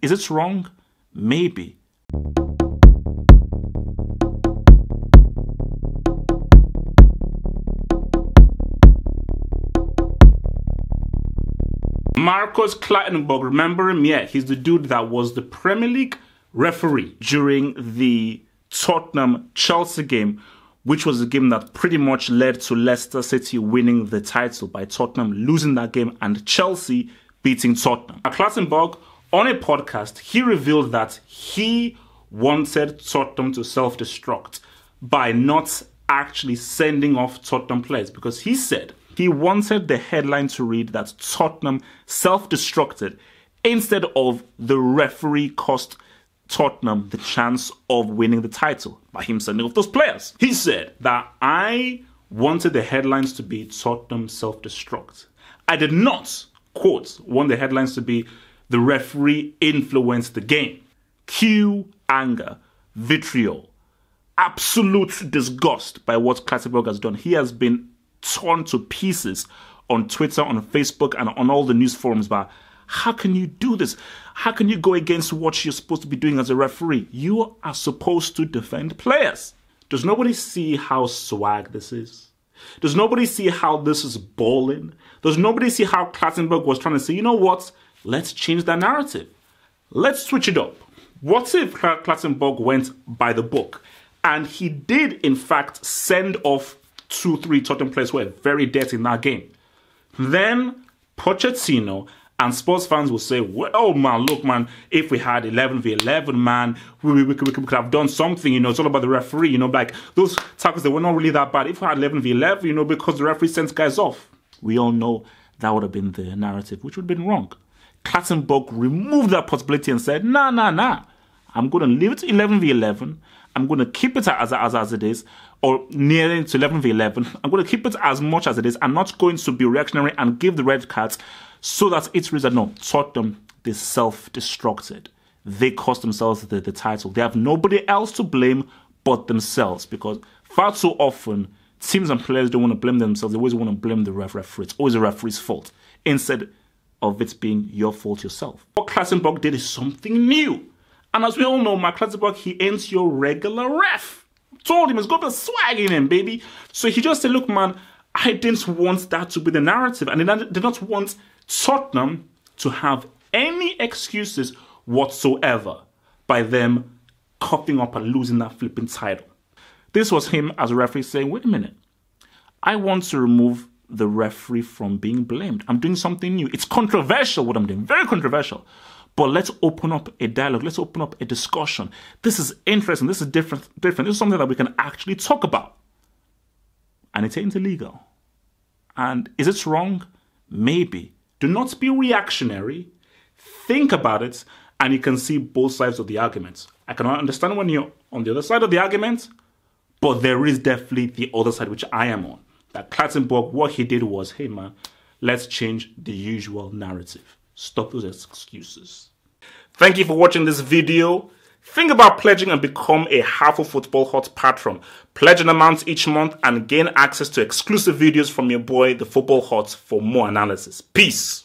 Is it wrong? Maybe. Marcus Clattenburg, remember him? Yeah, he's the dude that was the Premier League referee during the Tottenham-Chelsea game, which was a game that pretty much led to Leicester City winning the title by Tottenham losing that game and Chelsea beating Tottenham. Clattenburg, on a podcast, he revealed that he wanted Tottenham to self-destruct by not actually sending off Tottenham players, because he said he wanted the headline to read that Tottenham self-destructed instead of the referee cost Tottenham the chance of winning the title by him sending off those players. He said that I wanted the headlines to be Tottenham self-destruct. I did not, quote, want the headlines to be the referee influenced the game. Cue anger, vitriol, absolute disgust by what Clattenburg has done. He has been torn to pieces on Twitter, on Facebook, and on all the news forums about how can you do this? How can you go against what you're supposed to be doing as a referee? You are supposed to defend players. Does nobody see how swag this is? Does nobody see how this is balling? Does nobody see how Clattenburg was trying to say, you know what? Let's change that narrative. Let's switch it up. What if Clattenburg went by the book and he did, in fact, send off 2-3 Tottenham players who were very dirty in that game? Then Pochettino and Spurs fans will say, well, man, look, man, if we had 11v11, man, we could have done something, you know, it's all about the referee, you know, like those tackles, they were not really that bad. If we had 11v11, you know, because the referee sends guys off. We all know that would have been the narrative, which would have been wrong. Clattenburg removed that possibility and said, nah. I'm going to leave it to 11v11. I'm going to keep it as it is, or nearly to 11v11. I'm going to keep it as much as it is. I'm not going to be reactionary and give the red cards so that it reads that, no, Tottenham, they self-destructed. They cost themselves the title. They have nobody else to blame but themselves, because far too often, teams and players don't want to blame themselves. They always want to blame the referee. It's always the referee's fault, instead of it being your fault yourself. What Clattenburg did is something new. And as we all know, Clattenburg, he ain't your regular ref. Told him, it's got the swag in him, baby. So he just said, look, man, I didn't want that to be the narrative. And I did not want Tottenham to have any excuses whatsoever by them coughing up and losing that flipping title. This was him as a referee saying, wait a minute, I want to remove the referee from being blamed. I'm doing something new. It's controversial what I'm doing, very controversial. But let's open up a dialogue. Let's open up a discussion. This is interesting. This is different. This is something that we can actually talk about. And it ain't illegal. And is it wrong? Maybe. Do not be reactionary. Think about it, and you can see both sides of the argument. I can understand when you're on the other side of the argument, but there is definitely the other side, which I am on. That Clattenburg, what he did was, hey man, let's change the usual narrative. Stop those excuses. Thank you for watching this video. Think about pledging and become a Half Football Hot patron. Pledge an amount each month and gain access to exclusive videos from your boy, the Football Hot, for more analysis. Peace.